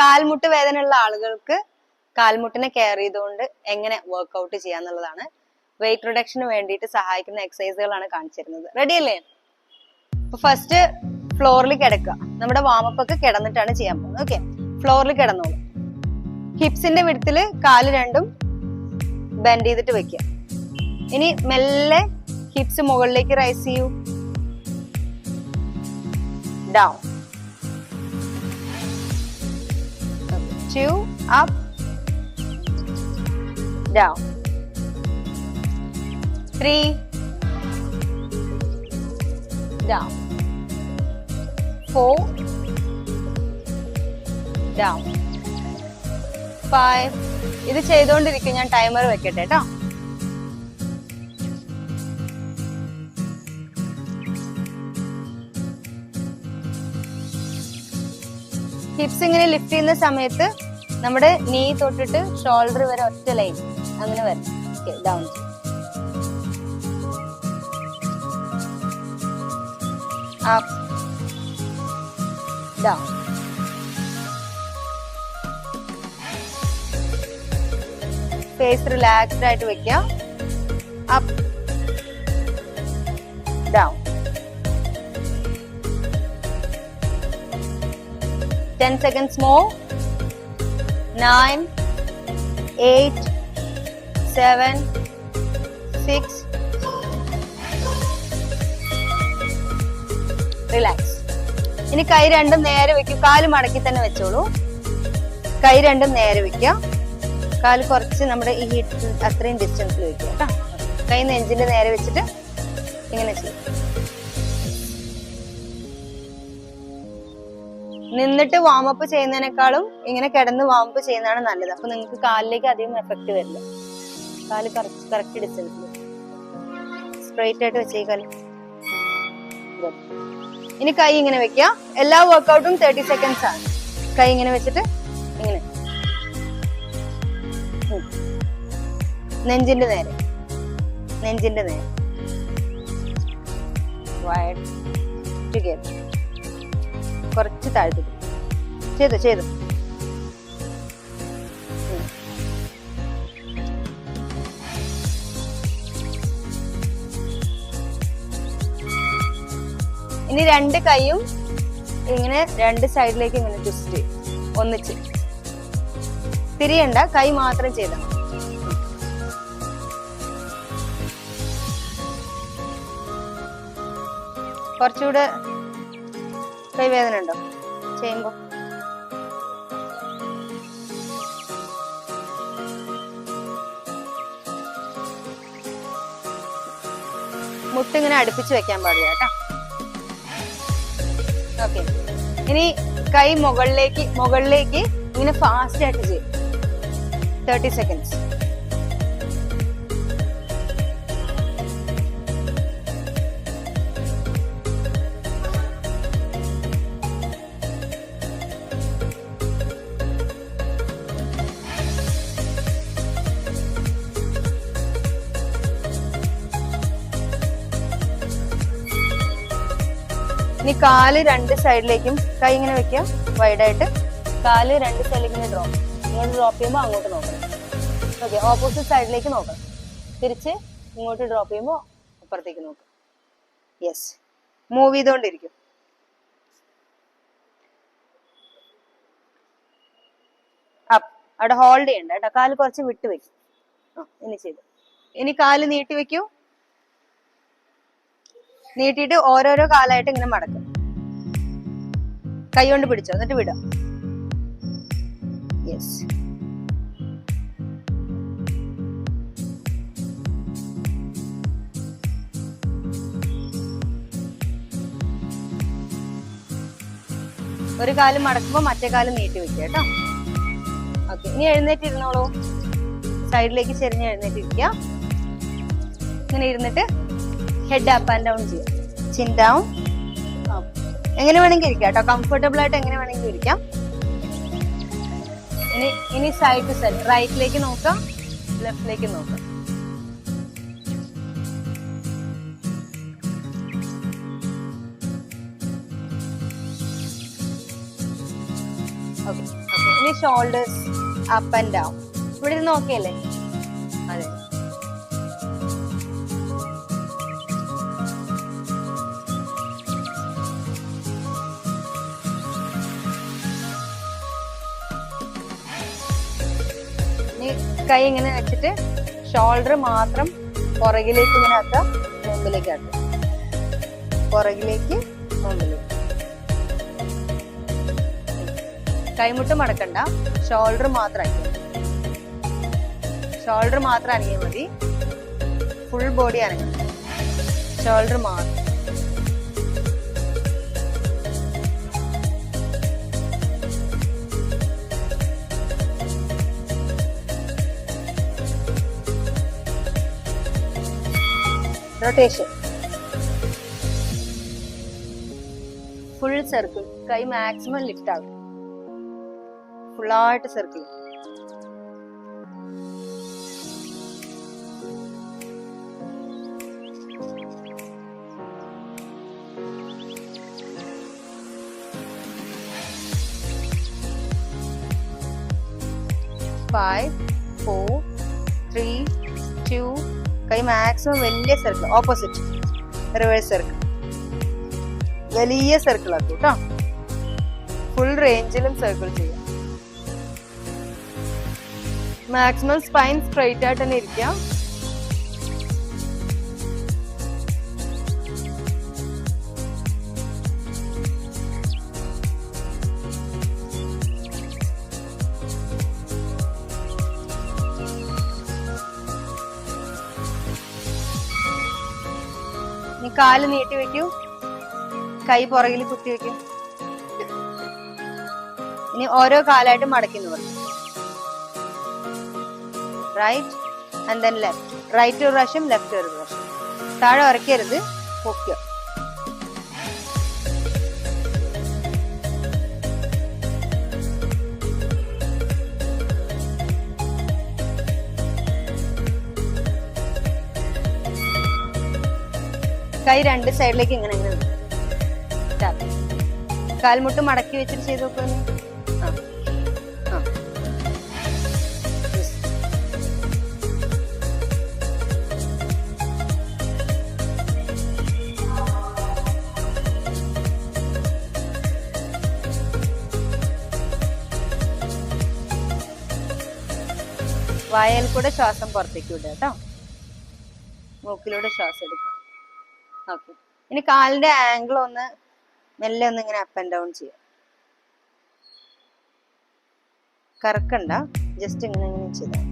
കാൽമുട്ട് വേദന ഉള്ള ആളുകൾക്ക് കാൽമുട്ടിനെ കെയർ ചെയ്തുകൊണ്ട് എങ്ങനെ വർക്ക്ഔട്ട് ചെയ്യാന്നുള്ളതാണ്. വെയിറ്റ് റിഡക്ഷന് വേണ്ടിയിട്ട് സഹായിക്കുന്ന എക്സസൈസുകളാണ് കാണിച്ചിരുന്നത്. റെഡി അല്ലേ? അപ്പൊ ഫസ്റ്റ് ഫ്ലോറിൽ കിടക്കുക. നമ്മുടെ വാമപ്പ് ഒക്കെ കിടന്നിട്ടാണ് ചെയ്യാൻ പോകുന്നത്. ഓക്കെ, ഫ്ലോറിൽ കിടന്നോളൂ. ഹിപ്സിന്റെ വിടത്തില് കാല് രണ്ടും ബെൻഡ് ചെയ്തിട്ട് വെക്കുക. ഇനി മെല്ലെ ഹിപ്സ് മുകളിലേക്ക് റൈസ് ചെയ്യൂ. Down, 2 up, down, 3 down, 4 down, 5. ഇത് ചെയ്തുകൊണ്ടിരിക്കും. ഞാൻ ടൈമർ വെക്കട്ടെ കേട്ടോ. ഹിപ്സ് ഇങ്ങനെ ലിഫ്റ്റ് ചെയ്യുന്ന സമയത്ത് നമ്മുടെ നീ തൊട്ടിട്ട് ഷോൾഡർ വരെ ഒറ്റ ലൈൻ അങ്ങനെ വരും. Okay, down, up, down, face relaxed ആയിട്ട് വെക്കുക. Up, down, 10 seconds more. 9, 8, 7, 6. Relax. ഇനി കൈ രണ്ടും നേരെ വെക്കും. കാല് മടക്കി തന്നെ വെച്ചോളൂ. കൈ രണ്ടും നേരെ വെക്കുക. കാല് കുറച്ച് നമ്മുടെ ഈ ഹീറ്റ് അത്രയും ഡിസ്റ്റൻസിൽ വെക്കുക കേട്ടോ. കൈ നെഞ്ചിന്റെ നേരെ വെച്ചിട്ട് ഇങ്ങനെ ചെയ്യും. നിന്നിട്ട് വാമപ്പ് ചെയ്യുന്നതിനേക്കാളും ഇങ്ങനെ കിടന്ന് വാമപ്പ് ചെയ്യുന്നതാണ് നല്ലത്. അപ്പൊ നിങ്ങൾക്ക് കാലിലേക്ക് അധികം എഫക്ട് വരില്ല. കാല് കറക്റ്റ് ഡിസ്റ്റൻസിൽ സ്ട്രെയിറ്റ് ആയിട്ട് വെച്ചേക്കാല്. ഇനി കൈ ഇങ്ങനെ വെക്കുക. എല്ലാ വർക്ക്ഔട്ടും 30 seconds ആണ്. കൈ ഇങ്ങനെ വെച്ചിട്ട് ഇങ്ങനെ നെഞ്ചിന്റെ നേരെ, നെഞ്ചിന്റെ നേരെ, വൈഡ് ടുഗദർ, കുറച്ച് താഴ്ത്തി ചെയ്തു. ഇനി രണ്ട് കൈയും ഇങ്ങനെ രണ്ട് സൈഡിലേക്ക് ഇങ്ങനെ ട്വിസ്റ്റ് ചെയ്യും. ഒന്നിച്ച് തിരിയണ്ട, കൈ മാത്രം ചെയ്താൽ. കുറച്ചുകൂടെ കൈവേദന ഉണ്ടോ ചെയ്യുമ്പോ? മുട്ടിങ്ങനെ അടുപ്പിച്ച് വെക്കാൻ പാടില്ല കേട്ടോ. ഓക്കെ, ഇനി കൈ മുകളിലേക്ക് ഇങ്ങനെ ഫാസ്റ്റ് ആയിട്ട് ചെയ്യും. 30 seconds. ഇനി കാല് രണ്ട് സൈഡിലേക്കും കൈ ഇങ്ങനെ വെക്കുക വൈഡായിട്ട്. കാല് രണ്ട് സൈഡിലേക്ക് ഇങ്ങനെ ഡ്രോപ്പ്. ഇങ്ങോട്ട് ഡ്രോപ്പ് ചെയ്യുമ്പോൾ അങ്ങോട്ട് നോക്കണം. ഓക്കെ, ഓപ്പോസിറ്റ് സൈഡിലേക്ക് നോക്കണം. തിരിച്ച് ഇങ്ങോട്ട് ഡ്രോപ്പ് ചെയ്യുമ്പോൾ അപ്പുറത്തേക്ക് നോക്കണം. യെസ്, മൂവ് ചെയ്തോണ്ടിരിക്കും. അപ്പ്, അവിടെ ഹോൾഡ് ചെയ്യണ്ട കേട്ടോ. കാല് കുറച്ച് വിട്ട് വെക്കും. ഇനി ചെയ്തു. ഇനി കാല് നീട്ടി വെക്കൂ. നീട്ടിയിട്ട് ഓരോരോ കാലായിട്ട് ഇങ്ങനെ മടക്കും. കൈ കൊണ്ട് പിടിച്ചോ, എന്നിട്ട് വിടാം. യെസ്, ഒരു കാല് മടക്കുമ്പോ മറ്റേ കാല് നീട്ടി വെക്കുക കേട്ടോ. ഓക്കെ, ഇനി എഴുന്നേറ്റിരുന്നോളൂ. സൈഡിലേക്ക് ചെരിഞ്ഞ് എഴുന്നേറ്റിരിക്കുക. ഇങ്ങനെ ഇരുന്നിട്ട് ഹെഡ് അപ്പ് ആൻഡ് ഡൗൺ ചെയ്യാം. ചിൻ ഡൗൺ, എങ്ങനെ വേണമെങ്കിൽ ഇരിക്കാം കേട്ടോ. കംഫർട്ടബിൾ ആയിട്ട് എങ്ങനെ വേണമെങ്കിൽ ഇരിക്കാം. ഇനി സൈഡ് ടു സൈഡ്, റൈറ്റിലേക്ക് നോക്കാം, ലെഫ്റ്റിലേക്ക് നോക്കാം. ഓക്കെ, ഇനി ഷോൾഡേഴ്സ് അപ്പ് ആൻഡ് ഡൗൺ. ഇവിടെ നിന്ന് നോക്കിയല്ലേ? അതെ. കൈ ഇങ്ങനെ വെച്ചിട്ട് ഷോൾഡർ മാത്രം പുറകിലേക്ക് ഇങ്ങനെ ആക്കാം, മുമ്പിലേക്ക് ആക്കാം, പുറകിലേക്ക് മുമ്പിലേക്ക്. കൈമുട്ട് മടക്കണ്ട, ഷോൾഡർ മാത്രം അനങ്ങിയാൽ ഷോൾഡർ മാത്രം അനങ്ങിയാൽ മതി. ഫുൾ ബോഡി അനങ്ങണം, ഷോൾഡർ മാത്രം. Rotation full circle. കൈ മാക്സിമം ലിഫ്റ്റ് ആകും, ഫുള്ളായിട്ട് സർക്കിൾ. ഫൈവ്, 4, 3, 2. കൈ മാക്സിമം വലിയ സർക്കിൾ. ഓപ്പോസിറ്റ് റിവേഴ്സ് സർക്കിൾ, വലിയ സർക്കിൾ ആക്കും കേട്ടോ. ഫുൾ റേഞ്ചിലും സർക്കിൾ ചെയ്യാം. മാക്സിമം സ്പൈൻ സ്ട്രെയിറ്റ് ആയിട്ട് തന്നെ ഇരിക്കാം. ഇനി കാല് നീട്ടി വെക്കൂ, കൈ പുറകിൽ കുത്തി വെക്കും. ഇനി ഓരോ കാലായിട്ട് മടക്കി നിർത്തും. Right and then left. Right ഒരു പ്രാവശ്യം, ലെഫ്റ്റ് ഒരു പ്രാവശ്യം. താഴെ ഉറക്കരുത്, പൊക്കുക. കൈ രണ്ട് സൈഡിലേക്ക് ഇങ്ങനെ ഇങ്ങനെ. കാൽമുട്ട് മടക്കി വെച്ചിട്ട് ചെയ്ത് നോക്കുന്നു. വായയിൽ കൂടെ ശ്വാസം പുറത്തേക്ക് വിടുക കേട്ടോ. മൂക്കിലൂടെ ശ്വാസം എടുക്കുക. ഓക്കെ. ഇനി കാലിന്റെ ആംഗിൾ ഒന്ന് മെല്ലെ ഒന്ന് ഇങ്ങനെ അപ്പ് ആൻഡ് ഡൗൺ ചെയ്യാം. കറക്കണ്ട, ജസ്റ്റ് ഇങ്ങനെ ഇങ്ങനെ ചെയ്താൽ.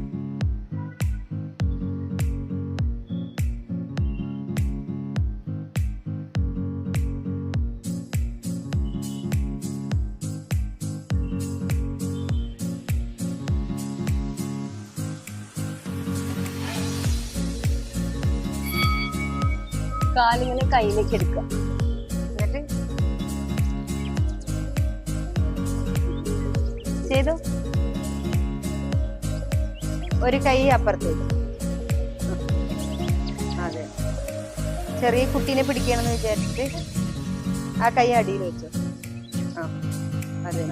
കാലിങ്ങനെ കയ്യിലേക്ക് എടുക്കുക. എന്നിട്ട് ചെയ്തു. ഒരു കൈ അപ്പുറത്തേക്ക്. അതെ, ചെറിയ കുട്ടീനെ പിടിക്കണമെന്ന് വിചാരിച്ചിട്ട് ആ കൈ അടിയിൽ വെച്ചു. ആ അതെ.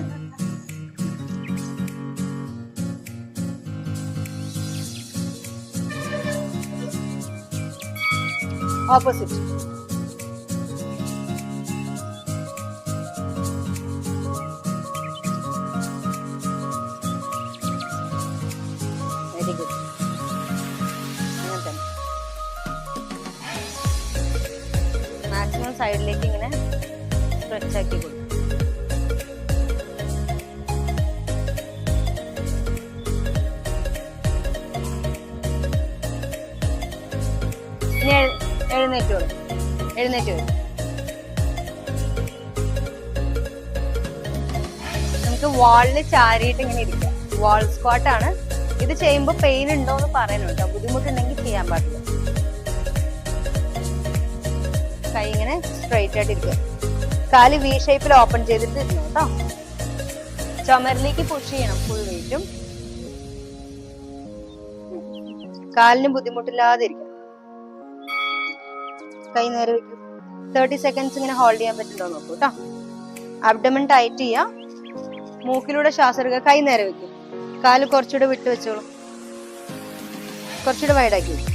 ഓപ്പോസിറ്റ്. Very good. അങ്ങനെ തന്നെ മാക്സിമം സൈഡിലേക്ക് ഇങ്ങനെ സ്ട്രെച്ച് ആക്കി കൊടുക്കും. ഇനി എഴുന്നേറ്റ് വരും. എഴുന്നേറ്റ് വരും. നമുക്ക് വാളിൽ ചാരിയിട്ട് ഇങ്ങനെ ഇരിക്കാം. വാൾ സ്ക്വാട്ട് ആണ് ഇത്. ചെയ്യുമ്പോൾ പെയിൻ ഉണ്ടോ എന്ന് പറയണുണ്ടോ, ബുദ്ധിമുട്ടുണ്ടെങ്കിൽ ചെയ്യാൻ പാടില്ല. കൈ ഇങ്ങനെ സ്ട്രെയിറ്റ് ആയിട്ട് ഇരിക്കുക. കാല് വി ഷേപ്പിൽ ഓപ്പൺ ചെയ്തിട്ട് ഇരുന്നു കേട്ടോ. ചുമരിലേക്ക് പുഷ് ചെയ്യണം ഫുൾ വെയിറ്റും. കാലിന് ബുദ്ധിമുട്ടില്ലാതെ ഇരിക്കണം. കൈ നേരെ വെക്കൂ. 30 സെക്കൻഡ്സ് ഇങ്ങനെ ഹോൾഡ് ചെയ്യാൻ പറ്റുന്നുണ്ടോ നോക്കൂ കേട്ടോ. അബ്ഡമൻ ടൈറ്റ് ചെയ്യാം. മൂക്കിലൂടെ ശ്വാസം എടുക്കുക. കൈ നേരെ വെക്കും. കാല് കുറച്ചുകൂടെ വിട്ട് വെച്ചോളൂ. കുറച്ചുകൂടെ വൈഡാക്കി വെക്കും.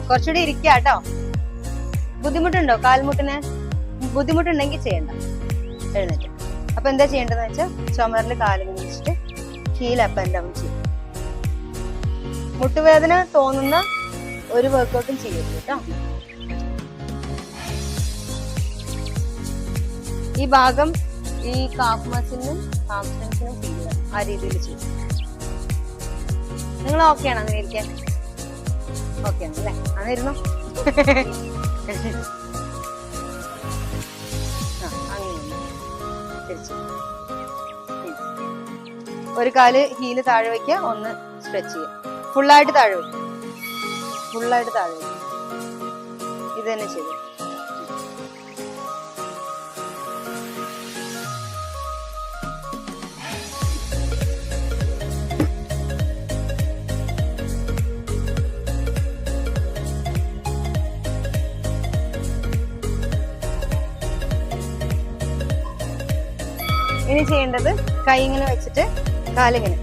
കുറച്ചുകൂടി ഇരിക്കുക കേട്ടോ. ബുദ്ധിമുട്ടുണ്ടോ കാൽമുട്ടിന്? ബുദ്ധിമുട്ടുണ്ടെങ്കിൽ ചെയ്യണ്ട, എഴുന്നേറ്റ്. അപ്പൊ എന്താ ചെയ്യേണ്ടതെന്ന് വെച്ചാൽ ചുമരില് കാലിങ്ങനെ വെച്ചിട്ട് ഹീൽ അപ്പ് ആൻഡ് ഡൗൺ ചെയ്യും. മുട്ടുവേദന തോന്നുന്ന ഒരു വർക്കൗട്ടും ചെയ്യരുത് കേട്ടോ. ഈ ഭാഗം ഈ കാഫ് മസിലിനും ഹാംസ്ട്രിങ്സിനും ഫീൽ ആ രീതിയിൽ ചെയ്യും. നിങ്ങൾ ഓക്കെ ആണോ അങ്ങനെ ഇരിക്കാൻ? ഓക്കെ ആണല്ലേ? അന്നിരുന്നു. ഒരു കാല് ഹീല് താഴെ വെക്കുക, ഒന്ന് സ്ട്രെച്ച് ചെയ്യുക. ഫുള്ളായിട്ട് താഴെ വെക്കുക, ഫുള്ളായിട്ട് താഴെ വെക്കുക. ഇത് തന്നെ ചെയ്തു. ഇനി ചെയ്യേണ്ടത് കൈ ഇങ്ങനെ വെച്ചിട്ട് കാലിങ്ങനെ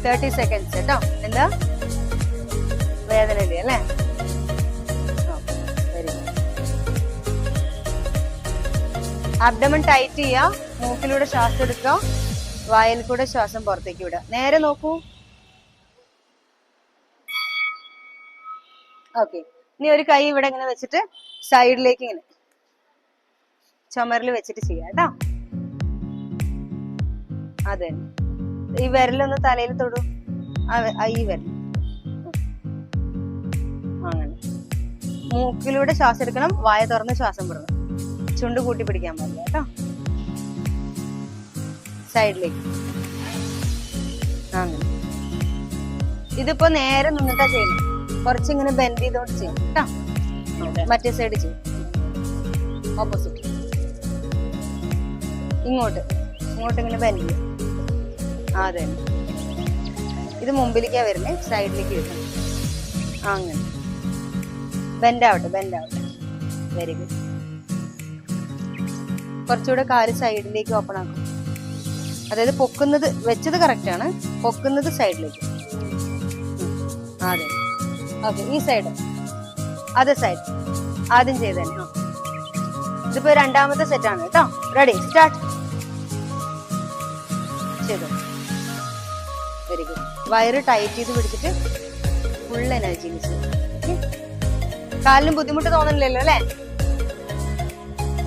30 seconds കേട്ടോ. എന്താ വേദന ഇല്ലേ അല്ലേ? Very good. അബ്ഡമൻ ടൈറ്റ് ചെയ്യുക. മൂക്കിലൂടെ ശ്വാസം എടുക്കുക, വായിൽ കൂടെ ശ്വാസം പുറത്തേക്ക് വിടുക. നേരെ നോക്കൂ. ഓക്കെ. ഇനി ഒരു കൈ ഇവിടെ ഇങ്ങനെ വെച്ചിട്ട് സൈഡിലേക്ക് ഇങ്ങനെ ചുമരിൽ വെച്ചിട്ട് ചെയ്യാം കേട്ടോ. അതെ, ഈ വിരലൊന്ന് തലയിൽ തൊടൂ. ഈ വിരൽ അങ്ങനെ മൂക്കിലൂടെ ശ്വാസം എടുക്കണം, വായ തുറന്ന് ശ്വാസം വിടണം. ചുണ്ട് കൂട്ടി പിടിക്കാൻ പാടില്ല കേട്ടോ. സൈഡിലേക്ക് അങ്ങനെ. ഇതിപ്പോ നേരെ നിന്നിട്ടാ ചെയ്യുന്നത്. കുറച്ചിങ്ങനെ ബെൻഡ് ചെയ്തോണ്ട് ചെയ്യും കേട്ടോ. മറ്റേ സൈഡ് ചെയ്യും. ഓപ്പോസിറ്റ് ഇങ്ങോട്ട് ഇങ്ങനെ ബെൻഡ് ചെയ്യും. അതെ, ഇത് മുമ്പിലേക്കാ വരുന്നേ, സൈഡിലേക്ക് വരണം. അങ്ങനെ ബെൻഡ് ആവട്ടെ. Very good. കുറച്ചുകൂടെ കാല് സൈഡിലേക്ക് ഓപ്പൺ ആക്കും. അതായത് പൊക്കുന്നത് വെച്ചത് കറക്റ്റ് ആണ്, പൊക്കുന്നത് സൈഡിലേക്ക്. അതെ, ഓക്കെ. ഈ സൈഡ് അതേ സൈഡ് ആദ്യം ചെയ്ത് തന്നെ. ഇതിപ്പോ രണ്ടാമത്തെ സെറ്റ് ആണ് കേട്ടോ. റെഡി, സ്റ്റാർട്ട് ചെയ്തു. Very good. വയറ് ടൈറ്റ് ചെയ്ത് പിടിച്ചിട്ട് ഫുൾ എനർജി ചെയ്യും. കാലിന് ബുദ്ധിമുട്ട് തോന്നുന്നില്ലല്ലോ അല്ലേ?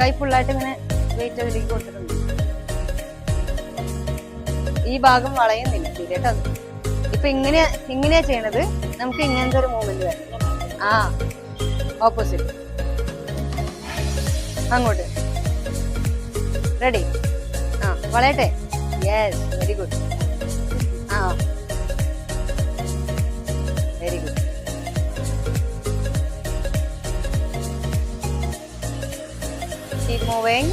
കൈ ഫുള്ളായിട്ട് ഇങ്ങനെ വെയിറ്റ് അതിലേക്ക് കൊടുത്തിട്ടുണ്ട്. ഈ ഭാഗം വളയുന്നില്ല കേട്ടോ. ഇപ്പൊ ഇങ്ങനെയാ ചെയ്യണത്. നമുക്ക് ഇങ്ങനത്തെ ഒരു മൂവ്മെന്റ് വരണം. ഓപ്പോസിറ്റ് അങ്ങോട്ട്. റെഡി? വളയട്ടെ. Yes, very good. Very good. Keep moving.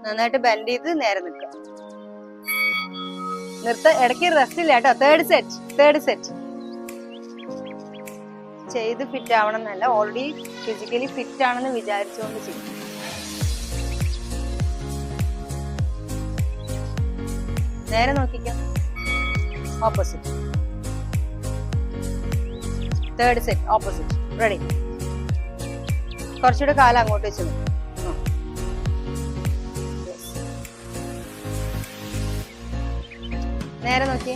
നന്നായിട്ട് ബെൻഡ് ചെയ്ത് നേരെ നിൽക്കുക. ഇടയ്ക്ക് റെസ്റ്റ് ഇല്ല കേട്ടോ. തേർഡ് സെറ്റ് ചെയ്ത് ഫിറ്റ് ആവണം എന്നല്ല, ഓൾറെഡി ഫിസിക്കലി ഫിറ്റ് ആണെന്ന് വിചാരിച്ചുകൊണ്ട് ചെയ്യും. നേരെ നോക്കിക്കാം. Opposite. Third set opposite. Ready? കുറച്ചുകൂടെ കാലം അങ്ങോട്ട് വെച്ച് നോക്കും. നേരെ നോക്കി.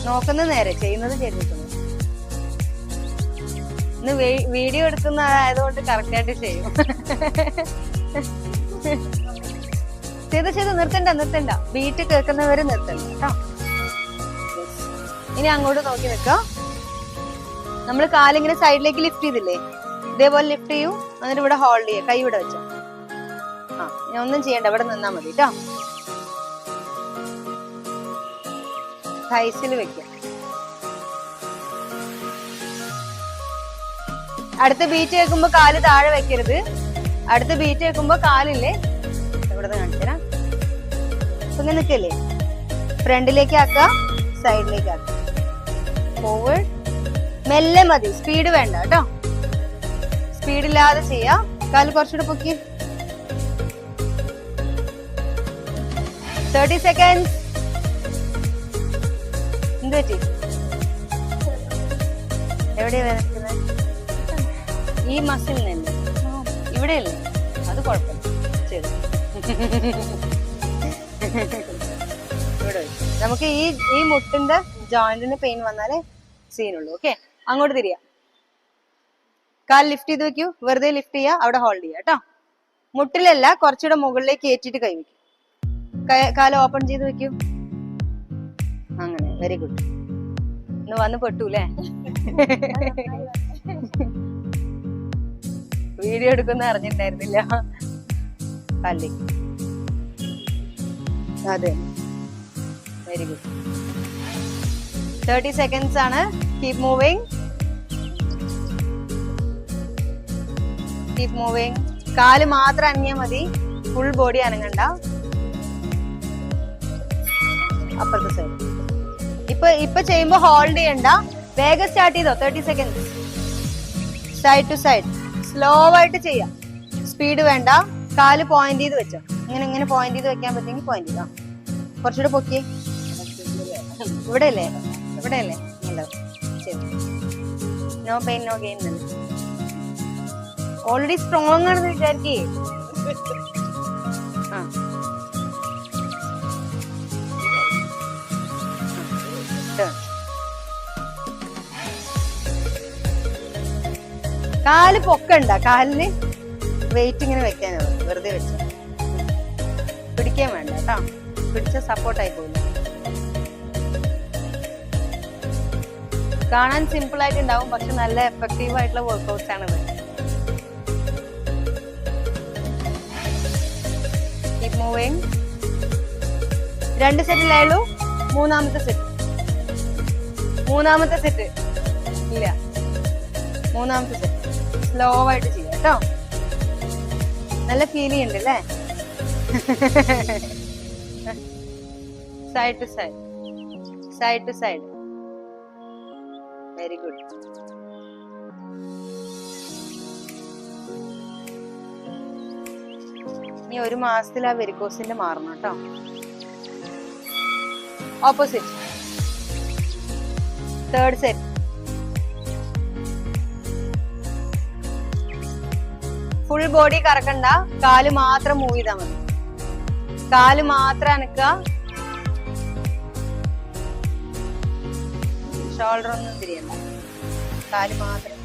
നോക്കുന്നത് നേരെ, ചെയ്യുന്നത് ചെയ്തിട്ടുണ്ട്. ഇന്ന് വീഡിയോ എടുക്കുന്ന ആയതുകൊണ്ട് കറക്റ്റ് ആയിട്ട് ചെയ്യും. ചെയ്ത് നിർത്തണ്ട. ബീറ്റ് കേൾക്കുന്നവരെ നിർത്തണ്ട കേട്ടോ. ഇനി അങ്ങോട്ട് നോക്കി നിൽക്കാം. നമ്മൾ കാലിങ്ങനെ സൈഡിലേക്ക് ലിഫ്റ്റ് ചെയ്തില്ലേ, ഇതേപോലെ ലിഫ്റ്റ് ചെയ്യൂ. എന്നിട്ട് ഇവിടെ ഹോൾഡ് ചെയ്യുക. കൈ ഇവിടെ വെച്ചോ. ഞാൻ ഒന്നും ചെയ്യണ്ട, ഇവിടെ നിന്നാ മതി കേട്ടോ. തൈസിൽ വെക്കുക. അടുത്ത ബീറ്റ് കേൾക്കുമ്പോ കാല് താഴെ വെക്കരുത്. അടുത്ത ബീറ്റ് കേൾക്കുമ്പോ കാലില്ലേ, ഇവിടെ കാണിച്ചു തരാം. ഇങ്ങനെ നിൽക്കല്ലേ, ഫ്രണ്ടിലേക്ക് ആക്കുക, സൈഡിലേക്ക് ആക്കുക, ഫോർവേഡ്. മെല്ലെ മതി, സ്പീഡ് വേണ്ട കേട്ടോ, സ്പീഡില്ലാതെ ചെയ്യാം. കാല് കുറച്ചുകൂടെ പൊക്കി. 30 seconds. എന്ത് പറ്റി? എവിടെയാ വേദനിക്കുന്നത്? ഈ മസിലിനല്ലേ, ഇവിടെയല്ലേ? അത് കുഴപ്പമില്ല, ശരി. ഇവിടെ നമുക്ക് ഈ മുട്ടിന്റെ ജോയിന്റിന് പെയിൻ വന്നാലേ സീനുള്ളൂ. ഓക്കെ, അങ്ങോട്ട് തിരിയാം. കാൽ ലിഫ്റ്റ് ചെയ്ത് വെക്കൂ, വെറുതെ ലിഫ്റ്റ് ചെയ്യാ, അവിടെ ഹോൾഡ് ചെയ്യാം കേട്ടോ. മുട്ടിലല്ല, കുറച്ചുകൂടെ മുകളിലേക്ക് ഏറ്റിട്ട് കൈ വെക്കൂ. കാല് ഓപ്പൺ ചെയ്ത് വെക്കൂ. അങ്ങനെ, വെരി ഗുഡ്. ഇന്ന് വന്ന് പെട്ടൂല്ലേ? വീഡിയോ എടുക്കുന്ന അറിഞ്ഞിട്ടുണ്ടായിരുന്നില്ല. അല്ലേ, അതെ, വെരി ഗുഡ്. 30 seconds ആണ്. Keep moving, keep moving. കാല് മാത്രം അനങ്ങിയാൽ മതി, ഫുൾ ബോഡി അനങ്ങണ്ട. അപ്പുറത്തെ സൈഡ്. ഇപ്പൊ ചെയ്യുമ്പോ ഹോൾഡ് ചെയ്യണ്ട, വേഗം സ്റ്റാർട്ട് ചെയ്തോ. 30 seconds. Side to side, slow ആയിട്ട് ചെയ്യാം, സ്പീഡ് വേണ്ട. കാല് പോയിന്റ് ചെയ്ത് വെച്ചോ, ഇങ്ങനെ പോയിന്റ് ചെയ്ത് വെക്കാൻ പറ്റുമെങ്കിൽ പോയിന്റ് ചെയ്തോ. കുറച്ചുകൂടെ പൊക്കിയേ. ഇവിടെ അല്ലേ, ഇവിടെ അല്ലേ? No pain no gain. Already strong ആണെന്ന് വിചാരിക്കേ. കാല് പൊക്കണ്ട, കാലിന് വെയിറ്റ് ഇങ്ങനെ വെക്കാനുള്ളൂ, വെറുതെ വെച്ച. പിടിക്കാൻ വേണ്ട കേട്ടോ, പിടിച്ച സപ്പോർട്ടായി പോകില്ല. കാണാൻ സിമ്പിൾ ആയിട്ടുണ്ടാവും, പക്ഷെ നല്ല എഫക്റ്റീവ് ആയിട്ടുള്ള വർക്ക്ഔട്ട്സ് ആണത്. Keep moving. 2 സെറ്റിലായുള്ളൂ. മൂന്നാമത്തെ സെറ്റ് ഇല്ല, മൂന്നാമത്തെ സെറ്റ് സ്ലോ ആയിട്ട് ചെയ്യാം കേട്ടോ. നല്ല ഫീൽ ചെയ്യുന്നുണ്ട് അല്ലേ? Side to side, side to side, very good. ഇനി 1 മാസത്തിൽ ആ വെരിക്കോസിന്റെ മാറണം കേട്ടോ. Opposite, third set. Full body കറക്കണ്ട, കാല് മാത്രം മൂവ് ചെയ്താൽ മതി. കാല് മാത്രം അനക്കുക, ഷോൾഡർ ഒന്നും തിരിയണ്ട, കാല് മാത്രം.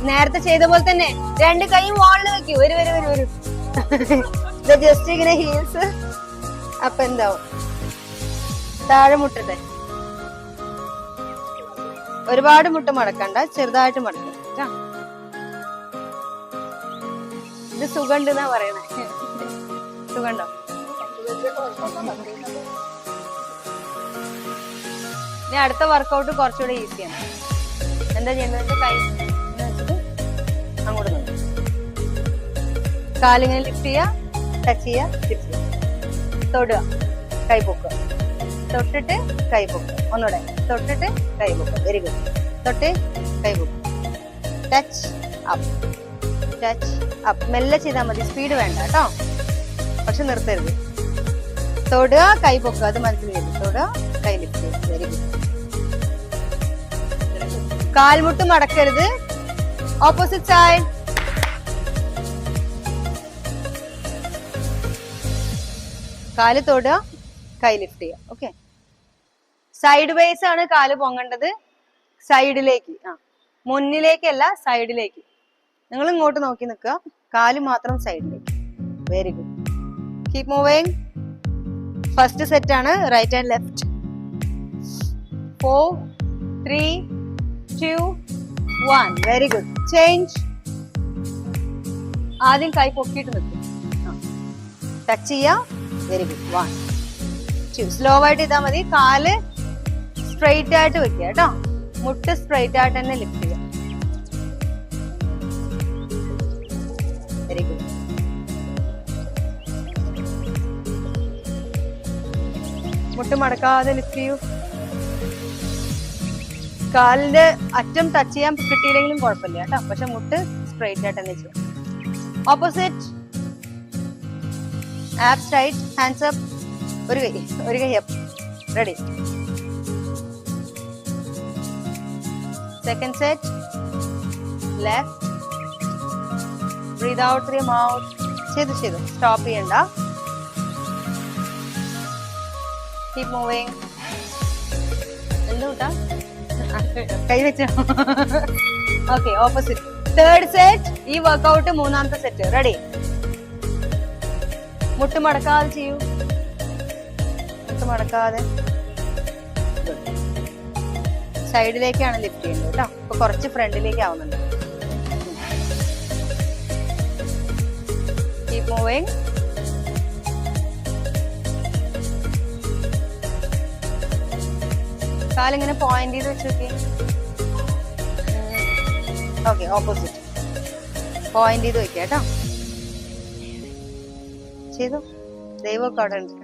നേരത്തെ ചെയ്ത പോലെ തന്നെ 2 കൈയും വാളിൽ വെക്കൂ. വരൂ. ജസ്റ്റ് ഇങ്ങനെ ഹീൽസ് അപ്പൊ എന്താവും, താഴെ മുട്ടട്ടെ. ഒരുപാട് മുട്ട മടക്കണ്ട, ചെറുതായിട്ട് മടക്കണ്ട. ഇത് സുഖണ്ടെന്നാ പറയണേ. സുഖണ്ടോ? ഇനി അടുത്ത വർക്കൗട്ട് കുറച്ചുകൂടെ ഈസിയാണ്. എന്താ ചെയ്യുന്നത്? കൈ വെച്ചിട്ട് അങ്ങോട്ട് നോക്കും, കാലിങ്ങനെ ലിഫ്റ്റ് ചെയ്യുക, ടച്ച് ചെയ്യുക, ലിഫ്റ്റ് ചെയ്യുക, തൊടുക, കൈ പൊക്കുക, തൊട്ടിട്ട് കൈ പൊക്കുക, ഒന്നുകൂടെ തൊട്ടിട്ട് കൈ പൊക്കുക. Very good. തൊട്ട് കൈ പൊക്കുക, ടച്ച് അപ്പ്, ടച്ച് അപ്പ്. മെല്ലെ ചെയ്താൽ മതി, സ്പീഡ് വേണ്ട കേട്ടോ, പക്ഷെ നിർത്തരുത്. തൊടുക, കൈ പൊക്കുക, അത് മനസ്സിൽ വരും. തൊടുക, കൈ ലിഫ്റ്റ് ചെയ്യുക. Very good. കാൽമുട്ട് മടക്കരുത്. Opposite side. കാല് തൊടുക, കൈ ലിഫ്റ്റ് ചെയ്യുക. ഓക്കെ, സൈഡ് വേസ് ആണ് കാല് പൊങ്ങേണ്ടത്. സൈഡിലേക്ക്, മുന്നിലേക്കല്ല, സൈഡിലേക്ക്. നിങ്ങൾ ഇങ്ങോട്ട് നോക്കി നിൽക്കുക, കാല് മാത്രം സൈഡിലേക്ക്. Very good. Keep moving. First set ആണ്, right and left. 4 3 2 1. Very good. Change. ആദ്യം കൈ പൊക്കിയിട്ട് നിൽക്കും, ടച്ച് ചെയ്യാം. Very good. 1 2. സ്ലോ ആയിട്ട് ചെയ്താൽ മതി. കാല് സ്ട്രെയിറ്റ് ആയിട്ട് വെക്കുക കേട്ടോ. മുട്ട് സ്ട്രൈറ്റ് ആയിട്ട് തന്നെ ലിഫ്റ്റ് ചെയ്യാം. Very good. മുട്ട് മടക്കാതെ ലിഫ്റ്റ് ചെയ്യൂ. കാലിന്റെ അറ്റം ടച്ച് ചെയ്യാൻ കിട്ടിയില്ലെങ്കിലും കുഴപ്പമില്ല കേട്ടോ, പക്ഷെ മുട്ട് സ്ട്രൈറ്റ് ആയിട്ട് തന്നെ ചെയ്യാം. Opposite. Abs tight, hands up. ഒരു കൈ up. Ready. Second set. Left. Breathe out through mouth. ചെയ്തു. സ്റ്റോപ്പ് ചെയ്യണ്ട. Keep moving. എന്തുട്ടാ കൈ വെച്ചോ. Okay, opposite. Third set. ഈ വർക്ക്ഔട്ട് മൂന്നാമത്തെ സെറ്റ്. റെഡി. മുട്ട് മടക്കാതെ ചെയ്യൂ. മുട്ട് മടക്കാതെ. സൈഡിലേക്കാണ് ലിഫ്റ്റ് ചെയ്യുന്നത് കേട്ടോ. അപ്പൊ കുറച്ച് ഫ്രണ്ടിലേക്ക് ആവുന്നുണ്ട്. Keep moving. കാലിങ്ങനെ പോയിന്റ് ചെയ്ത് വെച്ച് നോക്കി. Okay, opposite. പോയിന്റ് ചെയ്ത് വെക്കുക കേട്ടോ. ചെയ്തു. ദൈവമൊക്കെ അവിടെ ഉണ്ട്.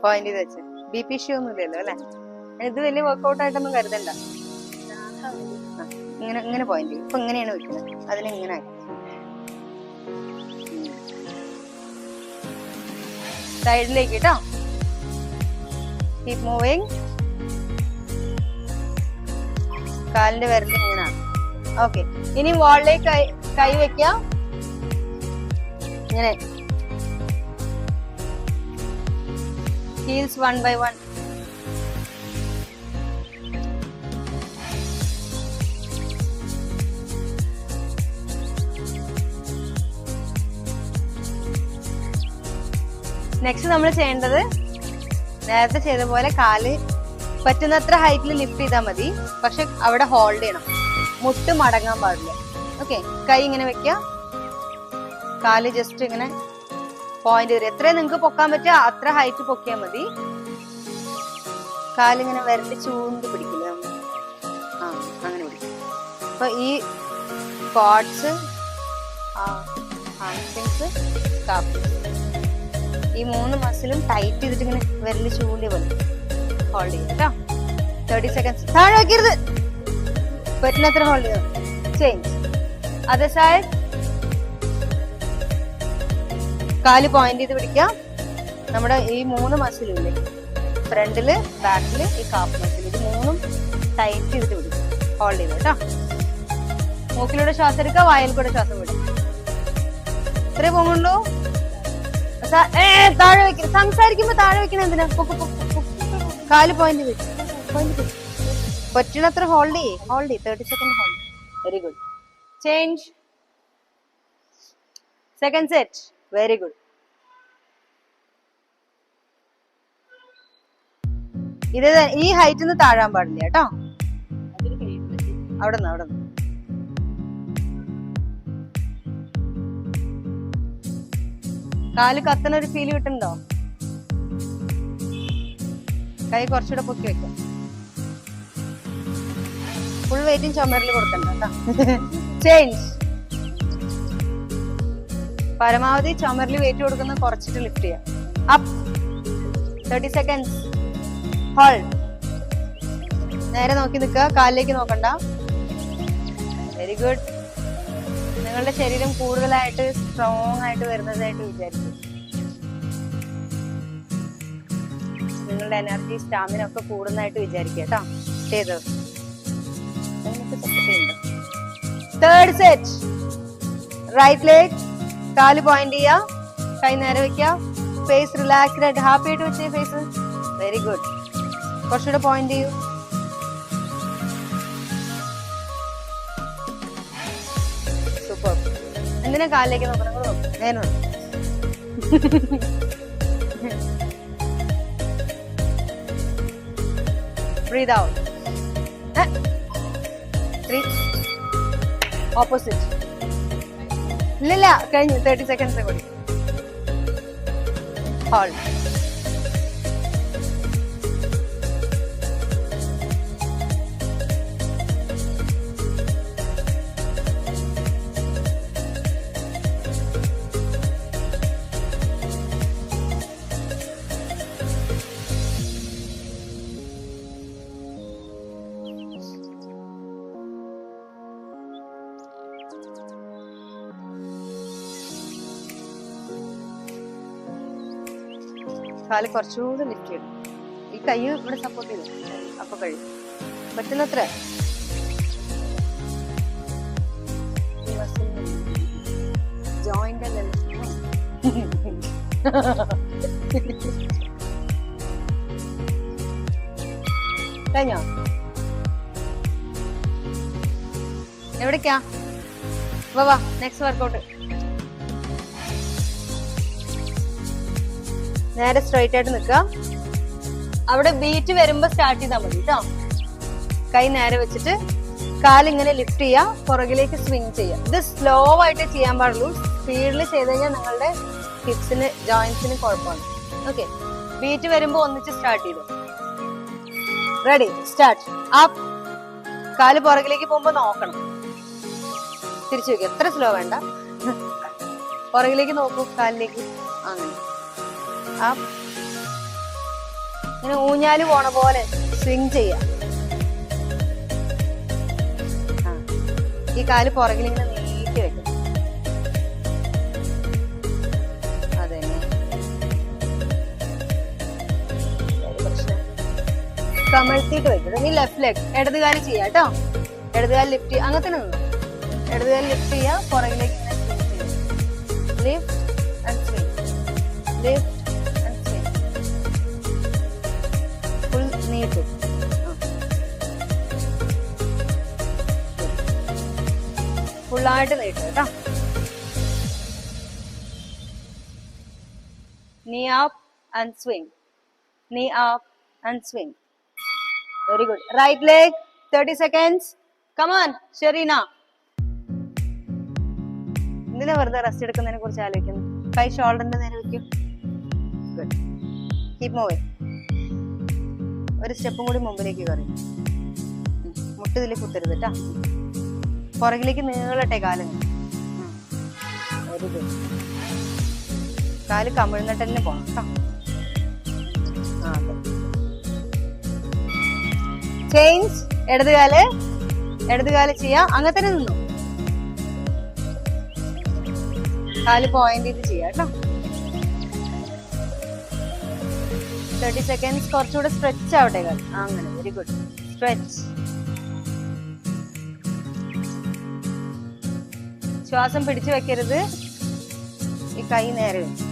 പോയിന്റ് ചെയ്ത് വെച്ച്. BP ഇഷ്യൂ ഒന്നും ഇല്ലല്ലോ അല്ലെ? ഇത് വലിയ വർക്ക്ഔട്ട് ആയിട്ടൊന്നും കരുതണ്ട. ഇങ്ങനെ പോയിന്റ് ചെയ്യും. ഇപ്പൊ ഇങ്ങനെയാണ് വെക്കുന്നത്. അതിനിങ്ങനെ സൈഡിലേക്ക് കേട്ടോ. Keep moving. കാലിന്റെ വിരൽ ഇങ്ങനെയാണ്. ഓക്കെ, ഇനി വാളിലേക്ക് കൈ വെക്കാം. ഇങ്ങനെ ഹീൽസ് 1 by 1. നെക്സ്റ്റ് നമ്മൾ ചെയ്യേണ്ടത് നേരത്തെ ചെയ്ത പോലെ കാല് പറ്റുന്നത്ര ഹൈറ്റിൽ ലിഫ്റ്റ് ചെയ്താൽ മതി. പക്ഷെ അവിടെ ഹോൾഡ് ചെയ്യണം. മുട്ട് മടങ്ങാൻ പാടില്ല. ഓക്കെ, കൈ ഇങ്ങനെ വെക്കുക. കാല് ജസ്റ്റ് ഇങ്ങനെ പോയിന്റ് വരും. എത്രയും നിങ്ങൾക്ക് പൊക്കാൻ പറ്റുക അത്ര ഹൈറ്റ് പൊക്കിയാൽ മതി. കാലിങ്ങനെ വിരല് ചൂണ്ട് പിടിക്കില്ല. അങ്ങനെ പിടിക്കും. അപ്പൊ ഈ ക്വാഡ്സ്, ഹാംസ്ട്രിങ്സ്, കാഫ്, ഈ 3 മസിലും ടൈറ്റ് ചെയ്തിട്ട് ഇങ്ങനെ വിരല് ചൂണ്ടി പോലെ ഹോൾഡ് ചെയ്യാം കേട്ടോ. 30 seconds. താഴെ വെക്കരുത്. പറ്റുന്നത്ര ഹോൾഡ് ചെയ്യാം. ചേഞ്ച്. അതേ സൈഡ്. കാല് പോയിന്റ് ചെയ്ത് പിടിക്കാം. നമ്മുടെ ഈ 3 മസിലില്ലേ, ഫ്രണ്ടില്, ബാക്കില്, ഈ കാഫ് മസിൽ, ഇത് 3ഉം ടൈറ്റ് ചെയ്തിട്ട് പിടിക്കും. ഹോൾഡ് ചെയ്ത് കേട്ടോ. മൂക്കിലൂടെ ശ്വാസം എടുക്കുക, വായിൽ കൂടെ ശ്വാസം വിടും. ഇത്രേ പോകുന്നുള്ളൂ. താഴെ വെക്കണം. സംസാരിക്കുമ്പോ താഴെ വെക്കണം. എന്തിനാ? കാല് പോയിന്റ് വെച്ച് പറ്റുന്നത്ര ഹോൾഡ് ചെയ്യേ. 30 seconds hold. Very good. Change. Second set. Very good. ഇത് ഈ ഹൈറ്റിൽ നിന്ന് താഴാൻ പാടില്ല കേട്ടോ. അവിടെ നിന്ന് കാല് കത്തണ ഒരു ഫീൽ കിട്ടുന്നുണ്ടോ? കൈ കുറച്ചുകൂടെ പൊക്കി വെക്കാം. ഫുൾ വെയിറ്റും ചുമരിൽ കൊടുക്കണ്ട കേട്ടോ. ചേഞ്ച്. പരമാവധി ചുമരിൽ വെയിറ്റ് കൊടുക്കുന്ന കുറച്ചിട്ട് ലിഫ്റ്റ് ചെയ്യാം. അപ്പ്. 30 seconds. ഹോൾഡ്. നേരെ നോക്കി നിൽക്കുക. കാലിലേക്ക് നോക്കണ്ട. Very good. നിങ്ങളുടെ ശരീരം കൂടുതലായിട്ട് സ്ട്രോങ് ആയിട്ട് വരുന്നതായിട്ട് വിചാരിക്കും. നിങ്ങളുടെ എനർജി, സ്റ്റാമിന ഒക്കെ കൂടുന്നതായിട്ട് വിചാരിക്കുക കേട്ടോ. ചെയ്ത് തേർഡ് സെറ്റ്. Right leg. കാല് പോയിന്റ് ചെയ്യാ. കൈ നേരെ വെക്കുക. ഫേസ് റിലാക്സ്ഡ് ആയിട്ട് ഹാപ്പി ആയിട്ട് വെച്ചേ ഫേസ്. Very good. കുറച്ചുകൂടെ പോയിന്റ് ചെയ്യൂ. സൂപ്പർ. എന്തിനാ കാലിലേക്ക് നോക്കണം? നേരെ ബ്രീത്ത് ഔട്ട്. ഓപ്പോസിറ്റ്. ഇല്ലില്ല, കഴിഞ്ഞു. 30 seconds കൂടി. ഹോൾഡ്. കാല് കുറച്ചുകൂടി ലിഫ്റ്റ് ചെയ്യണം. ഈ കൈ ഇവിടെ സപ്പോർട്ട് ചെയ്തു. അപ്പൊ കഴിയും. പറ്റുന്നത്ര ജോയിന്റ് കഴിഞ്ഞോ? എവിടേക്കാ? വാ നെക്സ്റ്റ് വർക്കൗട്ട്. നേരെ സ്ട്രൈറ്റ് ആയിട്ട് നിൽക്കുക. അവിടെ ബീറ്റ് വരുമ്പോ സ്റ്റാർട്ട് ചെയ്താൽ മതി കേട്ടോ. കൈ നേരെ വെച്ചിട്ട് കാലിങ്ങനെ ലിഫ്റ്റ് ചെയ്യുക, പുറകിലേക്ക് സ്വിങ് ചെയ്യുക. ഇത് സ്ലോ ആയിട്ട് ചെയ്യാൻ പാടുള്ളൂ. സ്പീഡിൽ ചെയ്ത് കഴിഞ്ഞാൽ നിങ്ങളുടെ ഹിപ്സിന് ജോയിന്റ്സിന് കുഴപ്പമാണ്. ഓക്കെ, ബീറ്റ് വരുമ്പോ ഒന്നിച്ച് സ്റ്റാർട്ട് ചെയ്തു. Ready, start. അപ്പ്. കാല് പുറകിലേക്ക് പോകുമ്പോ നോക്കണം. തിരിച്ചു വെക്കുക. എത്ര സ്ലോ വേണ്ട. പുറകിലേക്ക് നോക്കൂ, കാലിലേക്ക്. അങ്ങനെ അപ്പ്. ഇങ്ങനെ ഊഞ്ഞാല് പോണ പോലെ സ്വിങ് ചെയ്യാം. ഈ കാല് പുറകിലിങ്ങനെ നീട്ടി വെക്കും. അതന്നെ. കമഴ്ത്തിയിട്ട് വെക്കും. ഇനി ലെഫ്റ്റ് ലെഗ് ഇടത് കാല് ചെയ്യാം കേട്ടോ. ഇടത് കാല് ലിഫ്റ്റ് ചെയ്യുക. അങ്ങനെ തന്നെ നിന്നു. ഇടത് കാല് ലിഫ്റ്റ് ചെയ്യുക, പുറകിലേക്ക് ഇങ്ങനെ സ്വിങ് ചെയ്യുക. Lift and swing, lift and swing. Full നീട്ടും. ഫുള്ളായിട്ട് നീട്ടും കേട്ടോ. Knee up and swing. Knee up and swing. Very good. Right leg, 30 seconds. Come on, Sharina. എന്തിനാ വെറുതെ റെസ്റ്റ് എടുക്കുന്നതിനെ കുറിച്ച് ആലോചിക്കുന്നു? കൈ ഷോൾഡറിന്റെ നേരെ വെക്കും. ഗുഡ്. Keep moving. ഒരു സ്റ്റെപ്പും കൂടി മുമ്പിലേക്ക് കയറി. മുട്ടിതിൽ കുത്തരുത് കേട്ടോ. പുറകിലേക്ക് നീളട്ടെ കാല്. Very good. കാല് കമിഴ്ന്നിട്ട് തന്നെ പോണം കേട്ടോ. ചേഞ്ച്. ഇടത് കാല് ചെയ്യാം. അങ്ങനെ തന്നെ നിന്നു. കാല് പോയിന്റ് ചെയ്ത് ചെയ്യാം കേട്ടോ. 30 seconds. കുറച്ചുകൂടെ സ്ട്രെച്ച് ആവട്ടെ കാല്. അങ്ങനെ. Very good. സ്ട്രെച്ച്. ശ്വാസം പിടിച്ചു വെക്കരുത്. ഈ കൈ നേരെ വെച്ചു.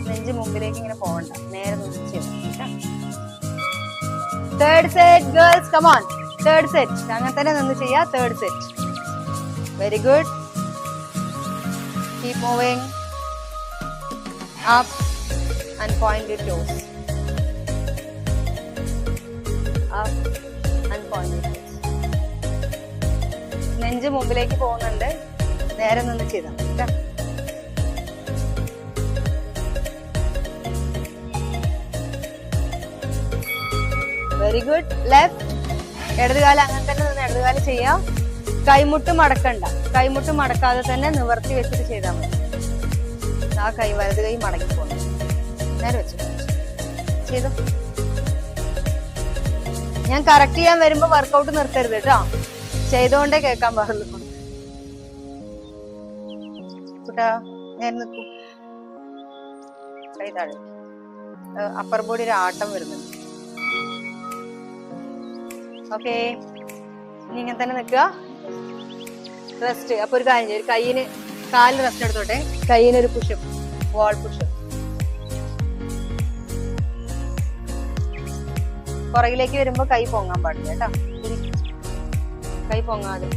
നെഞ്ച് മുമ്പിലേക്ക് ഇങ്ങനെ പോകണ്ട. നേരെ നിന്നിട്ട്. Third set girls, come on. Third set അങ്ങനെ തന്നെ നിന്ന് ചെയ്യാ. Third set. Very good. Keep moving. Up and point your toes. Up and point your toes. നെഞ്ച് മുമ്പിലേക്ക് പോകുന്നുണ്ട്. നേരെ നിന്ന് ചെയ്താൽ മതി. Very good. ലെഫ്റ്റ്. ഇടത് കാലം അങ്ങനെ തന്നെ നിന്ന് ഇടത് കാലം ചെയ്യാം. കൈമുട്ട് മടക്കണ്ട. കൈമുട്ട് മടക്കാതെ തന്നെ നിവർത്തി വെച്ചിട്ട് ചെയ്താൽ മതി. ആ കൈ വലത് കൈ മടക്കി പോകണം. നേരെ വെച്ചു ചെയ്തു. ഞാൻ കറക്റ്റ് ചെയ്യാൻ വരുമ്പോ വർക്കൗട്ട് നിർത്തരുത് കേട്ടോ. ചെയ്തോണ്ടേ കേൾക്കാൻ പാടുള്ളൂ. കുട്ടാ നേരെ നിൽക്കൂ. കൈ താഴെ. അപ്പർ ബോഡി ഒരു ആട്ടം വരുന്നുണ്ട്. ഓക്കെ, ഇനി ഇങ്ങനെ തന്നെ നിൽക്കുക. റെസ്റ്റ്. അപ്പൊ ഒരു കാര്യം ചെയ്യും. കൈയിന് കാലിന് റെസ്റ്റ് എടുത്തോട്ടെ. കൈയിനൊരു പുഷപ്പ്, വാൾ പുഷപ്പ്. പുറകിലേക്ക് വരുമ്പോ കൈ പൊങ്ങാൻ പാടില്ല കേട്ടോ. കൈ പൊങ്ങാതെ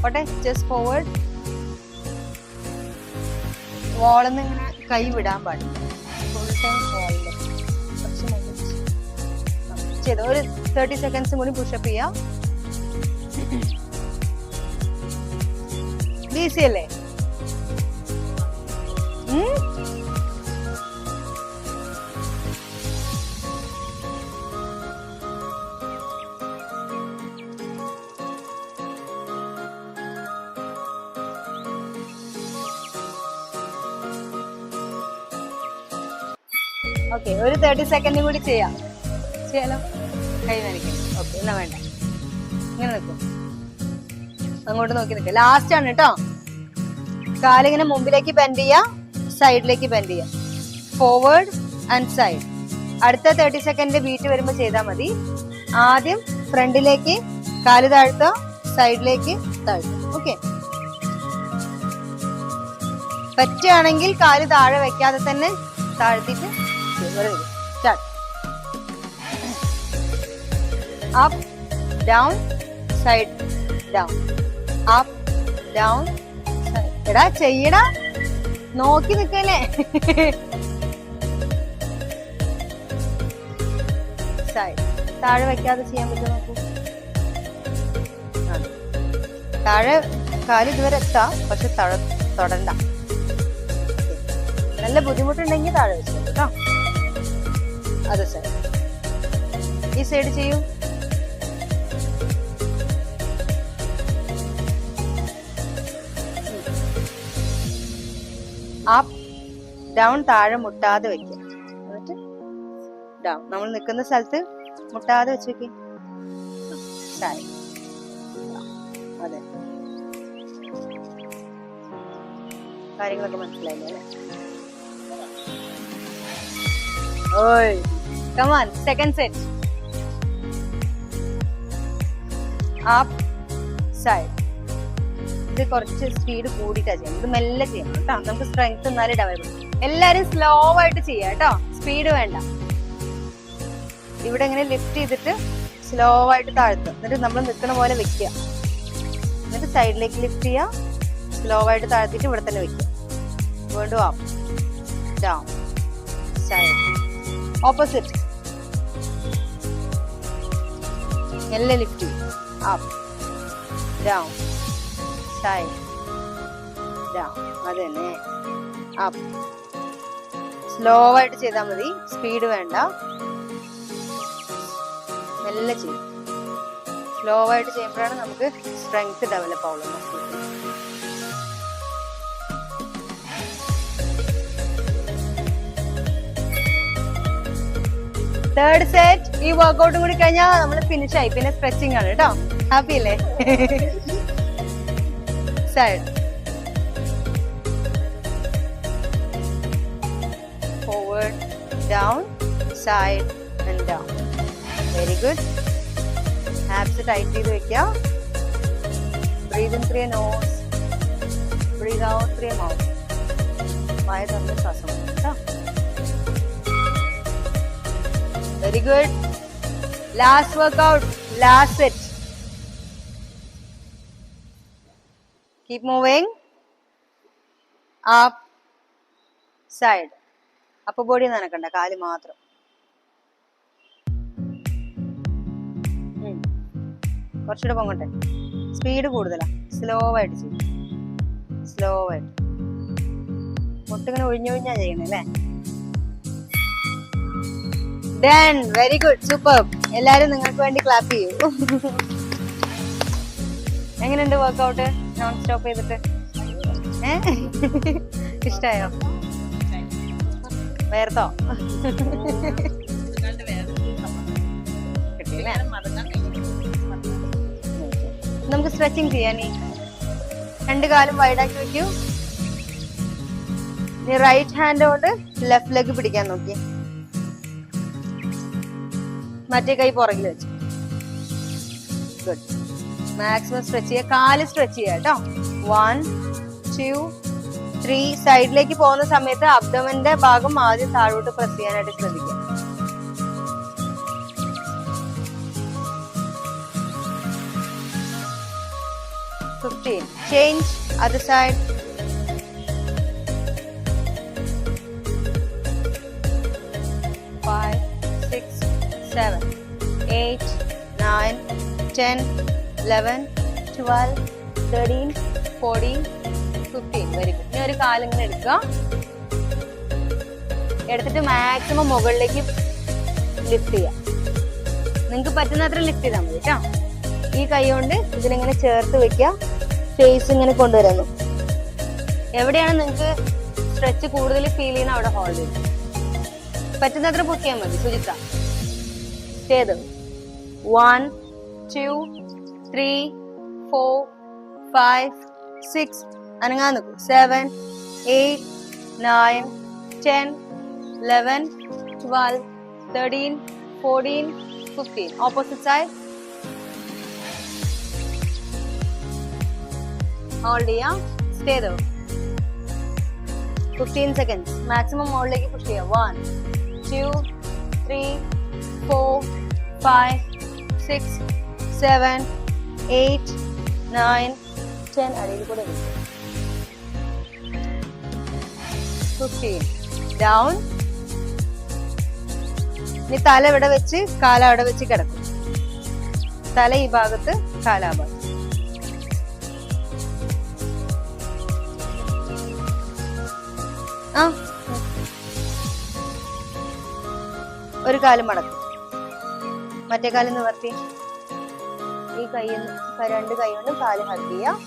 ഓട്ടെ. Just forward. വാളിന്ന് ഇങ്ങനെ കൈ വിടാൻ പാടില്ല. ഫുൾ ടൈം വാളില് ചെയ്തോ. ഒരു 30 seconds കൂടി പുഷപ്പ് ചെയ്യാം. ഈസി അല്ലേ? ഓക്കെ, ഒരു 30 സെക്കൻഡ് കൂടി ചെയ്യാലോ. കൈ നനയ്ക്കണം. ഓക്കെ, എന്നാ വേണ്ട. ഇങ്ങനെ നിൽക്കും, അങ്ങോട്ട് നോക്കി നിൽക്കുക. ലാസ്റ്റ് ആണ് കേട്ടോ. കാലിങ്ങനെ മുമ്പിലേക്ക് ബെൻഡ് ചെയ്യാ, സൈഡിലേക്ക് ബെൻഡ് ചെയ്യാം, ഫോർവേഡ് ആൻഡ് സൈഡ്. അടുത്ത 30 സെക്കൻഡ് ബീറ്റ് വരുമ്പോൾ ചെയ്താൽ മതി. ആദ്യം ഫ്രണ്ടിലേക്ക് കാല് താഴ്ത്തുക, സൈഡിലേക്ക് താഴ്ത്തുക. ഓക്കെ, പറ്റുകയാണെങ്കിൽ കാല് താഴെ വെക്കാതെ തന്നെ താഴ്ത്തിട്ട് start. Up down side down, up down. എടാ ചെയ്യടാ, നോക്കി നിക്കല്ലേ. സൈഡ് താഴെ വെക്കാതെ ചെയ്യാൻ പറ്റും നോക്കൂ. താഴെ കാല് ഇതുവരെ എത്താം, പക്ഷെ തൊടണ്ട. നല്ല ബുദ്ധിമുട്ടുണ്ടെങ്കിൽ താഴെ വെച്ചു കേട്ടോ. അതെ സൈഡ്, ഈ സൈഡ് ചെയ്യൂ. അപ്പ് ഡൗൺ, താഴെ മുട്ടാതെ വെക്കുക. എന്നിട്ട് ഡൗൺ, നമ്മൾ നിൽക്കുന്ന സ്ഥലത്ത് മുട്ടാതെ വെച്ച് വെക്കുക. സൈഡ്, അതെ. കാര്യങ്ങളൊക്കെ മനസ്സിലായില്ലേ അല്ലേ? ഓയ് come on, second set. Up, side. ഇത് കുറച്ച് സ്പീഡ് കൂടിയിട്ടാ ചെയ്യണം, ഇത് മെല്ലെ ചെയ്യണം കേട്ടോ. നമുക്ക് സ്ട്രെങ്ത് എന്നാലേ ഡെവലപ്പ്. എല്ലാരും സ്ലോ ആയിട്ട് ചെയ്യാം കേട്ടോ, സ്പീഡ് വേണ്ട. ഇവിടെ ഇങ്ങനെ ലിഫ്റ്റ് ചെയ്തിട്ട് സ്ലോ ആയിട്ട് താഴ്ത്തുക, എന്നിട്ട് നമ്മൾ നിൽക്കുന്ന പോലെ വെക്കുക. എന്നിട്ട് സൈഡിലേക്ക് ലിഫ്റ്റ് ചെയ്യുക, സ്ലോ ആയിട്ട് താഴ്ത്തിട്ട് ഇവിടെ തന്നെ വെക്കുക. വീണ്ടും അപ്പ് ഡൗൺ സൈഡ്, ഓപ്പോസിറ്റ്. എല്ലാം ലിഫ്റ്റ് ചെയ്യും. അപ്പ് ഡൗൺ സൈഡ് ഡൗൺ, അത് തന്നെ. അപ്പ് സ്ലോ ആയിട്ട് ചെയ്താൽ മതി, സ്പീഡ് വേണ്ട. മെല്ലെ ചെയ്യും. സ്ലോ ആയിട്ട് ചെയ്യുമ്പോഴാണ് നമുക്ക് സ്ട്രെങ്ത് ഡെവലപ്പ് ആവുള്ളൂ. Third set. ഈ വർക്ക്ഔട്ടും കൂടി കഴിഞ്ഞാൽ നമ്മൾ ഫിനിഷ് ആയി. പിന്നെ സ്ട്രെച്ചിങ് ആണ് കേട്ടോ. ഹാപ്പി അല്ലേ? Side, forward, down, side and down. Very good. Abs tight ചെയ്ത് വെക്കുക. Breathe in through nose, breathe out through mouth. വായ തുറന്ന് ശ്വാസം കേട്ടോ. Very good. Last workout, last set. Keep moving. Up, side. Upper body നനക്കണ്ട, കാല് മാത്രം. കുറച്ചുകൂടെ പൊങ്ങട്ടെ. സ്പീഡ് കൂടുതലാ, സ്ലോ ആയിട്ട് ചെയ്യും. സ്ലോ ആയിട്ട്. മുട്ടിങ്ങനെ ഒഴിഞ്ഞൊഴിഞ്ഞാ ചെയ്യണേ അല്ലേ? Done. Very good. Superb. എല്ലാരും നിങ്ങൾക്ക് വേണ്ടി ക്ലാപ്പ് ചെയ്യൂ. എങ്ങനെയുണ്ട് വർക്ക്ഔട്ട് നോൺ സ്റ്റോപ്പ് ചെയ്തിട്ട്? ഇഷ്ടായോ? വേർത്തോ? നമുക്ക് സ്ട്രെച്ചിങ് ചെയ്യാനേ. രണ്ട് കാലും വൈഡാക്കി വെക്കൂ. നീ റൈറ്റ് ഹാൻഡ് കൊണ്ട് ലെഫ്റ്റ് ലെഗ് പിടിക്കാൻ നോക്കി. മറ്റേ കൈ പുറകിൽ വെച്ചു. ഗുഡ്. മാക്സിമം സ്ട്രെച്ച് ചെയ്യുക. കാല് സ്ട്രെച്ച് ചെയ്യുക കേട്ടോ. 1 2 3. സൈഡിലേക്ക് പോകുന്ന സമയത്ത് അബ്ഡോമന്റെ ഭാഗം ആദ്യം താഴോട്ട് പ്രസ് ചെയ്യാനായിട്ട് ശ്രദ്ധിക്കുക. Change other side. Five, 6, 7, 8, 9, 10, 11, 12, 13, 14, 15. Very good. ഇനി ഒരു കാലിങ്ങനെ എടുക്കുക. എടുത്തിട്ട് മാക്സിമം മുകളിലേക്ക് ലിഫ്റ്റ് ചെയ്യാം. നിങ്ങൾക്ക് പറ്റുന്നത്ര ലിഫ്റ്റ് ചെയ്താൽ മതി കേട്ടോ. ഈ കൈ കൊണ്ട് ഇതിലിങ്ങനെ ചേർത്ത് വെക്കുക. ഫേസ് ഇങ്ങനെ കൊണ്ടുവരുന്നു. എവിടെയാണ് നിങ്ങൾക്ക് സ്ട്രെച്ച് കൂടുതൽ ഫീൽ ചെയ്യുന്ന അവിടെ ഹോൾഡ് ചെയ്യും. പറ്റുന്നത്ര പുഷ് ചെയ്യാൻ മതി. സുജിത്ത ചെയ്ത് 1 2 3, 4, 5, 6. അനങ്ങാൻ നോക്കൂ. 7, 8, 9, 10, 11, 12, 13, 14, 15. Opposite side. Hold ചെയ്യാം. Stay there. 15 seconds. Maximum മുകളിലേക്ക് push ചെയ്യാം. 1, 2, 3, 4, 5, 6, 7, 8, 9, 10. അടിയിൽ കൂടെ 15. Down. ഇനി തല ഇവിടെ വെച്ച് കാല അവിടെ വെച്ച് കിടക്കും. തല ഈ ഭാഗത്ത്, കാല ആ ഭാഗത്ത്. ഒരു കാല് മടക്കും, മറ്റേ കാല് നിവർത്തി. ഈ കൈ, രണ്ട് കൈ കൊണ്ട് കാല് ഹഗ് ചെയ്യാം.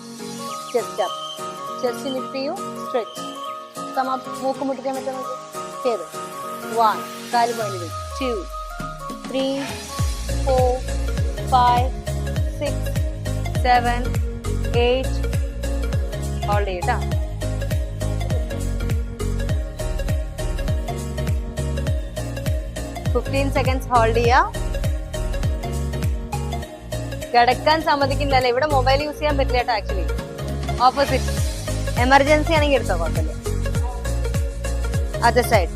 ചെസ്റ്റ് അപ്പ്, ചെസ്റ്റ് ലിഫ്റ്റ് ചെയ്യൂ. സ്ട്രെച്ച്. മൂക്ക് മുട്ടിക്കാൻ പറ്റുന്ന ചെയ്ത്. 1, കാല് പോയിന്റ് വെച്ച്. 2, 3, 4, 5, 6, 7, 8. ഹോൾഡ് ചെയ്യട്ടാ. 15 seconds ഹോൾഡ് ചെയ്യാം. കിടക്കാൻ സമ്മതിക്കുന്നില്ല. ഇവിടെ മൊബൈൽ യൂസ് ചെയ്യാൻ പറ്റില്ല കേട്ടോ. Actually opposite. എമർജൻസി ആണെങ്കിൽ എടുത്തോ, കുഴപ്പമില്ല. Other side.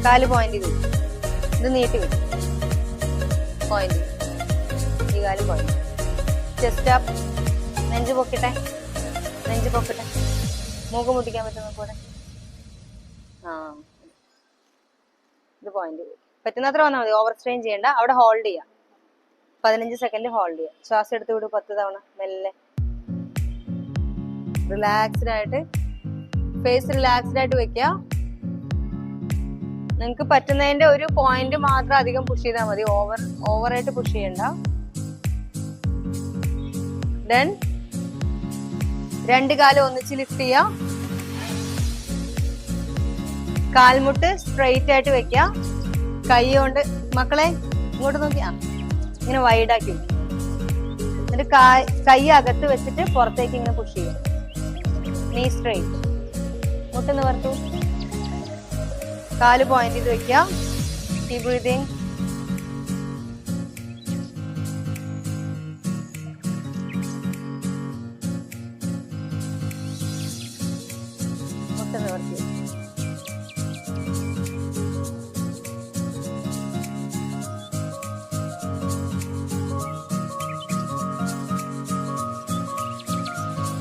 കാല് പോയിന്റ് ചെയ്തു. ഇത് നീട്ടി വെച്ചു. പോയിന്റ്. ഈ കാല് പോയിന്റ്. Chest up. നെഞ്ച് പൊക്കട്ടെ, നെഞ്ച് പൊക്കട്ടെ. മൂക്ക് മുട്ടിക്കാൻ പറ്റുന്ന കൂടെ. ഇത് പോയിന്റ്. പറ്റുന്നത്ര വന്നാൽ മതി. ഓവർ സ്ട്രെയിൻ ചെയ്യണ്ട. അവിടെ ഹോൾഡ് ചെയ്യാം. 15 സെക്കൻഡ് ഹോൾഡ് ചെയ്യാം. ശ്വാസം എടുത്ത് വിടും 10 തവണ. മെല്ലെ റിലാക്സ്ഡ് ആയിട്ട്, ഫേസ് റിലാക്സ്ഡ് ആയിട്ട് വെക്കുക. നിങ്ങൾക്ക് പറ്റുന്നതിന്റെ ഒരു പോയിന്റ് മാത്രം അധികം പുഷ് ചെയ്താൽ മതി. ഓവറായിട്ട് പുഷ് ചെയ്യണ്ട. ദെൻ രണ്ട് കാലം ഒന്നിച്ച് ലിഫ്റ്റ് ചെയ്യാം. കാൽമുട്ട് സ്ട്രെയിറ്റ് ആയിട്ട് വെക്കുക. കൈ കൊണ്ട് മക്കളെ ഇങ്ങോട്ട് നോക്കിയാ ഇങ്ങനെ വൈഡാക്കി. എന്നിട്ട് കൈ അകത്ത് വെച്ചിട്ട് പുറത്തേക്ക് ഇങ്ങനെ പുഷ് ചെയ്യുക. നീ സ്ട്രെയിറ്റ്. മുട്ട് നിവർത്തു. കാല് പോയിന്റ് ചെയ്ത് വെക്കുക. Deep breathing. മുട്ട് നിവർത്തി.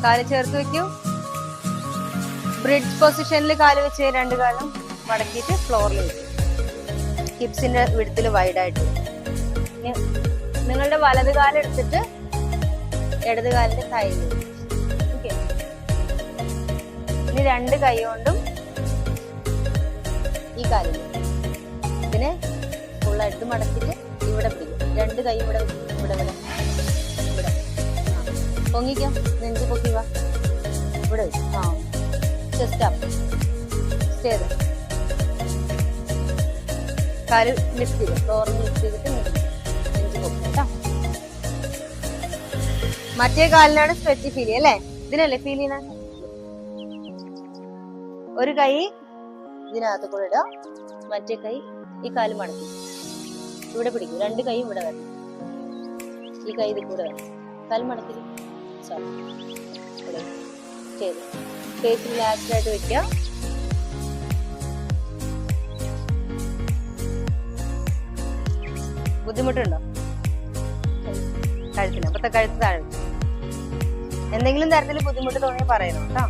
കാല് ചേർത്ത് വെക്കൂ. ബ്രിഡ്ജ് പൊസിഷനിൽ കാല് വെച്ച് രണ്ട് കാലും മടക്കിയിട്ട് ഫ്ലോറിൽ വെക്കും. ഹിപ്സിന്റെ വിടത്തിൽ വൈഡായിട്ട്. നിങ്ങളുടെ വലത് കാലം എടുത്തിട്ട് ഇടത് കാലിന്റെ കയ്യിൽ. ഓക്കെ. ഇനി രണ്ട് കൈ കൊണ്ടും ഈ കാലിൽ ഇതിനെ ഫുള്ളായിട്ട് മടക്കിയിട്ട് ഇവിടെ പിടിക്കും. രണ്ട് കൈ ഇവിടെ ഇവിടെ ഇവിടെ ഇവിടെ പൊങ്ങിക്കാം. നെഞ്ച് പൊക്കി വാ. ഇവിടെ വെച്ചു. Chest up. സ്റ്റേ ചെയ്ത് കാല് ലിഫ്റ്റ് ചെയ്ത് ഫ്ലോറിന് ലിഫ്റ്റ് ചെയ്തിട്ട് നെഞ്ച് പൊക്കി കേട്ടോ. മറ്റേ കാലിനാണ് സ്ട്രെച്ച് ഫീൽ ചെയ്യുക അല്ലേ? ഇതിനല്ലേ ഫീൽ ചെയ്യുന്ന? ഒരു കൈ ഇതിനകത്ത് കൂടെ ഇടുക, മറ്റേ കൈ ഈ കാല് മടക്കി ഇവിടെ പിടിക്കും. രണ്ട് കൈയും ഇവിടെ വരണം. ഈ കൈ ഇത് കൂടെ വരണം. കാല് മടക്കി ചെയ്ത് ഫേസ് റിലാക്സ്ഡ് ആയിട്ട് വെക്കുക. ബുദ്ധിമുട്ടുണ്ടോ കഴുത്തിന്? അപ്പത്തെ കഴുത്ത് താഴെ. എന്തെങ്കിലും തരത്തിൽ ബുദ്ധിമുട്ട് തോന്നിയാൽ പറയണം കേട്ടോ.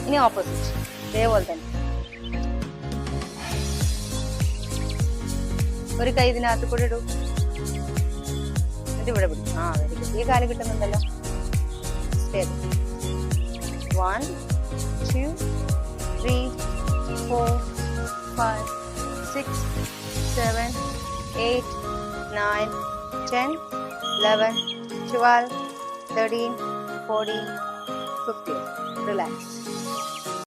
ഇനി ഓപ്പോസിറ്റ് ഇതേപോലെ തന്നെ ഒരു കൈ ഇതിനകത്ത് കൂടെ ഇടൂ. എന്നിട്ട് ഇവിടെ പിടിക്കും. Very good. ഈ കാല് കിട്ടുന്നുണ്ടല്ലോ. സ്റ്റേ. 1, 2, 3, 4, 5, 6, 7, 8, 9, 10, 11, 12, 13, 14, 15. Relax.